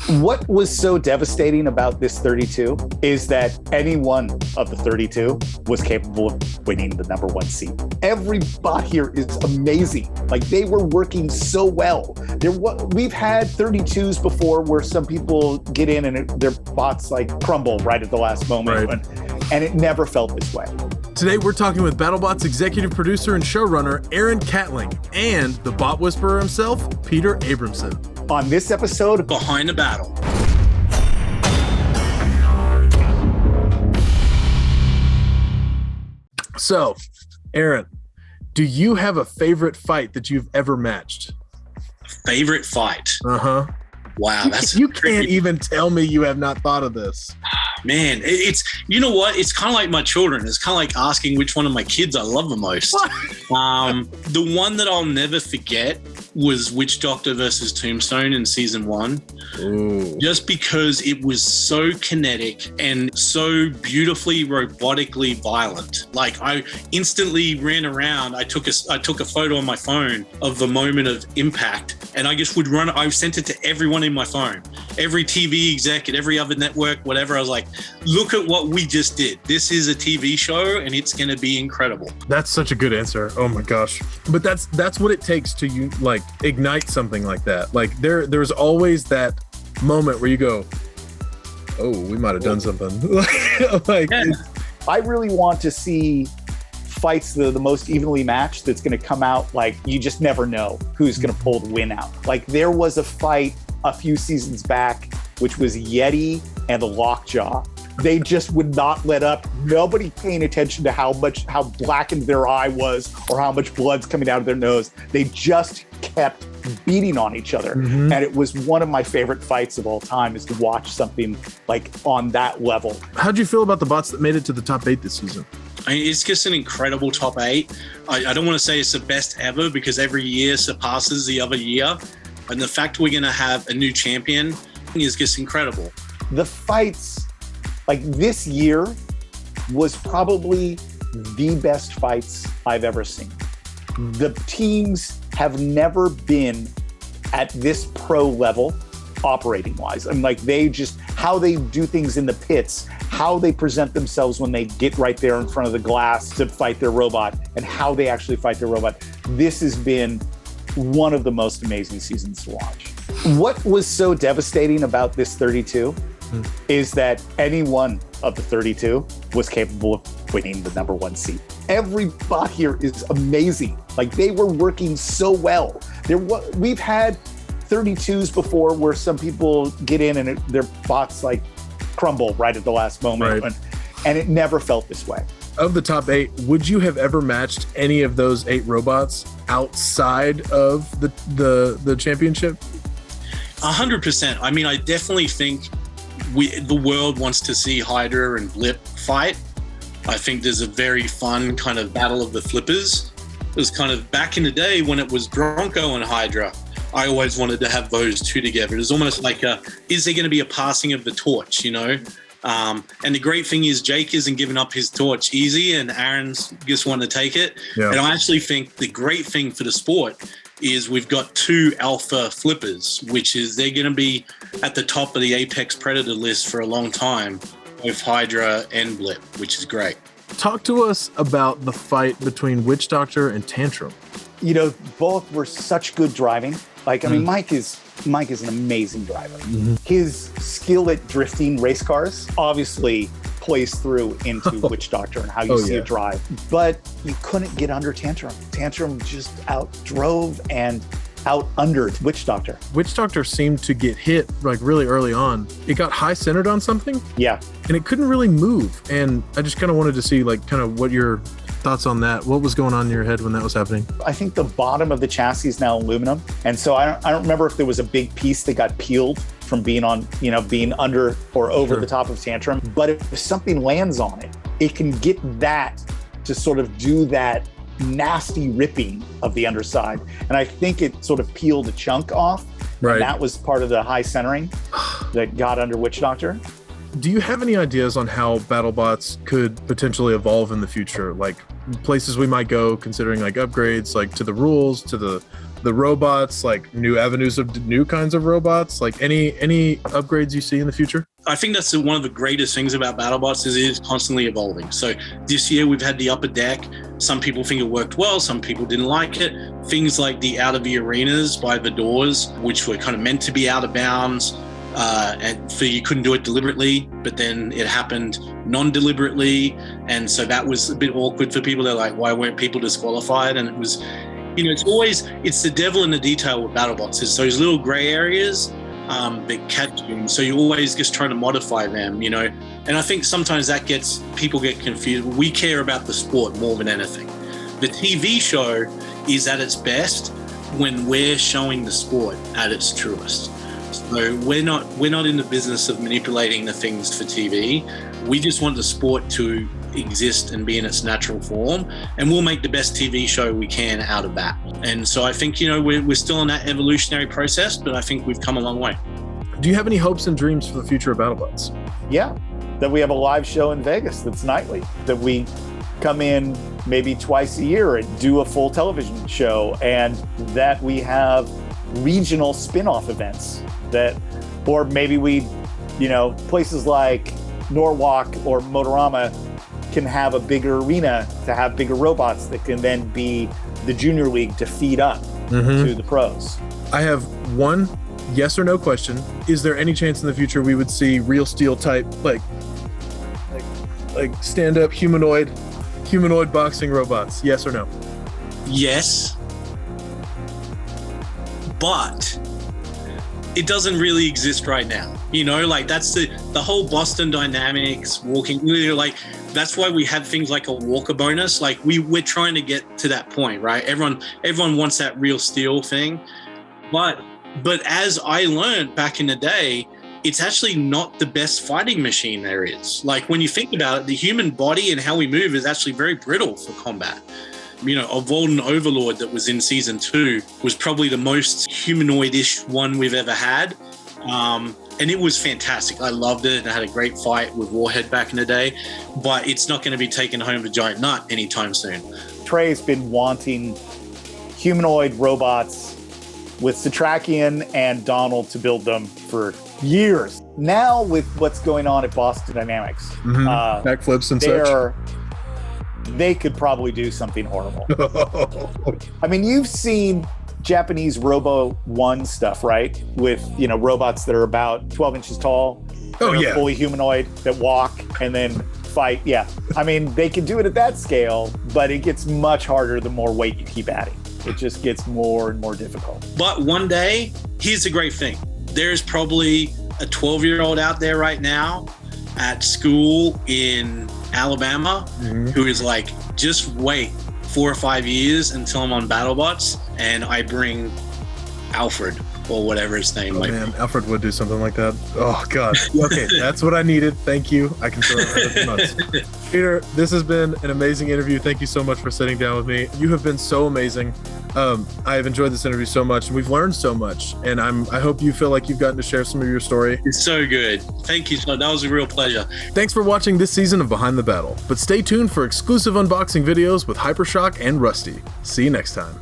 What was so devastating about this 32 is that any one of the 32 was capable of winning the number one seed. Every bot here is amazing. Like, they were working so well. We've had 32s before where some people get in and their bots like crumble right at the last moment. Right. And it never felt this way. Today, we're talking with BattleBot's executive producer and showrunner, Aaron Catling, and the bot whisperer himself, Peter Abramson. On this episode, Behind the Battle. So, Aaron, do you have a favorite fight that you've ever matched? Favorite fight? Uh-huh. Wow, that's you can't even tell me you have not thought of this. Man, it's, you know what? It's kind of like my children. It's kind of like asking which one of my kids I love the most. The one that I'll never forget was Witch Doctor versus Tombstone in season 1. Ooh. Just because it was so kinetic and so beautifully robotically violent. Like, I instantly ran around. I took a photo on my phone of the moment of impact, and I just would run. I sent it to everyone in my phone, every TV exec at every other network, whatever. I was like, look at what we just did. This is a TV show and it's going to be incredible. That's such a good answer. Oh my gosh. But that's what it takes to ignite something like that. Like, there's always that moment where you go, oh, we might have done something. I really want to see fights the most evenly matched that's going to come out. Like, you just never know who's going to pull the win out. Like, there was a fight a few seasons back, which was Yeti and the Lockjaw. They just would not let up. Nobody paying attention to how blackened their eye was or how much blood's coming out of their nose. They just kept beating on each other. Mm-hmm. And it was one of my favorite fights of all time, is to watch something like on that level. How'd you feel about the bots that made it to the top 8 this season? I mean, it's just an incredible top 8. I don't want to say it's the best ever, because every year surpasses the other year. And the fact we're going to have a new champion is just incredible. The fights, like this year, was probably the best fights I've ever seen. The teams have never been at this pro level operating wise. And like, how they do things in the pits, how they present themselves when they get right there in front of the glass to fight their robot, and how they actually fight their robot. This has been one of the most amazing seasons to watch. What was so devastating about this 32 is that any one of the 32 was capable of winning the number one seed. Every bot here is amazing. Like, they were working so well. We've had 32s before where some people get in and their bots like crumble right at the last moment. Right. And it never felt this way. Of the top 8, would you have ever matched any of those 8 robots outside of the championship? 100%. I mean, I definitely think the world wants to see Hydra and Blip fight. I think there's a very fun kind of battle of the flippers. It was kind of back in the day when it was Bronco and Hydra. I always wanted to have those two together. It was almost like is there going to be a passing of the torch, you know? And the great thing is Jake isn't giving up his torch easy, and Aaron's just wanting to take it. Yeah. And I actually think the great thing for the sport is we've got 2 alpha flippers, which is they're going to be at the top of the Apex Predator list for a long time, both Hydra and Blip, which is great. Talk to us about the fight between Witch Doctor and Tantrum. You know, both were such good driving. Like, I mean, Mike is an amazing driver. Mm-hmm. His skill at drifting race cars obviously plays through into Witch Doctor and how you see it drive. But you couldn't get under Tantrum. Tantrum just outdrove and out-undered Witch Doctor. Witch Doctor seemed to get hit like really early on. It got high-centered on something. Yeah. And it couldn't really move. And I just kind of wanted to see like kind of what your thoughts on that. What was going on in your head when that was happening? I think the bottom of the chassis is now aluminum. And so I don't remember if there was a big piece that got peeled from being under or over the top of Tantrum. But if something lands on it, it can get that to sort of do that nasty ripping of the underside. And I think it sort of peeled a chunk off. Right. And that was part of the high centering that got under Witch Doctor. Do you have any ideas on how BattleBots could potentially evolve in the future? Like places we might go considering like upgrades, like to the rules, to the the robots, like new avenues of new kinds of robots, like any upgrades you see in the future? I think that's one of the greatest things about BattleBots is it is constantly evolving. So this year we've had the upper deck. Some people think it worked well, some people didn't like it. Things like the out of the arenas by the doors, which were kind of meant to be out of bounds, and so you couldn't do it deliberately, but then it happened non-deliberately, and so that was a bit awkward for people. They're like, why weren't people disqualified? And it was, it's the devil in the detail with BattleBots. It's those little gray areas that catch you. So you're always just trying to modify them, And I think sometimes people get confused. We care about the sport more than anything. The TV show is at its best when we're showing the sport at its truest. So we're not in the business of manipulating the things for TV. We just want the sport to exist and be in its natural form, and we'll make the best TV show we can out of that. And so I think, we're still in that evolutionary process, but I think we've come a long way. Do you have any hopes and dreams for the future of BattleBots? Yeah, that we have a live show in Vegas that's nightly, that we come in maybe twice a year and do a full television show, and that we have regional spin-off events or maybe places like Norwalk or Motorama can have a bigger arena to have bigger robots that can then be the junior league to feed up to the pros. I have one yes or no question. Is there any chance in the future we would see real steel type, like stand-up humanoid boxing robots? Yes or no? Yes, but it doesn't really exist right now. That's the whole Boston Dynamics walking, that's why we have things like a walker bonus. Like we're trying to get to that point, right? Everyone wants that real steel thing. But as I learned back in the day, it's actually not the best fighting machine there is. Like when you think about it, the human body and how we move is actually very brittle for combat. A Volden Overlord that was in season 2 was probably the most humanoid-ish one we've ever had. And it was fantastic. I loved it and I had a great fight with Warhead back in the day, but it's not going to be taken home with Giant Nut anytime soon. Trey's been wanting humanoid robots with Satrakian and Donald to build them for years. Now with what's going on at Boston Dynamics, backflips and such. They could probably do something horrible. I mean, you've seen Japanese Robo 1 stuff, right? With, robots that are about 12 inches tall. Fully humanoid, that walk and then fight. Yeah. I mean, they can do it at that scale, but it gets much harder the more weight you keep adding. It just gets more and more difficult. But one day, here's the great thing. There's probably a 12-year-old out there right now at school in Alabama who is like, just wait 4 or 5 years until I'm on BattleBots and I bring Alfred or whatever his name might be. Alfred would do something like that. Oh God. Okay, that's what I needed. Thank you. I can throw it months. Peter, this has been an amazing interview. Thank you so much for sitting down with me. You have been so amazing. I have enjoyed this interview so much, and we've learned so much. And I hope you feel like you've gotten to share some of your story. It's so good. Thank you. That was a real pleasure. Thanks for watching this season of Behind the Battle. But stay tuned for exclusive unboxing videos with Hypershock and Rusty. See you next time.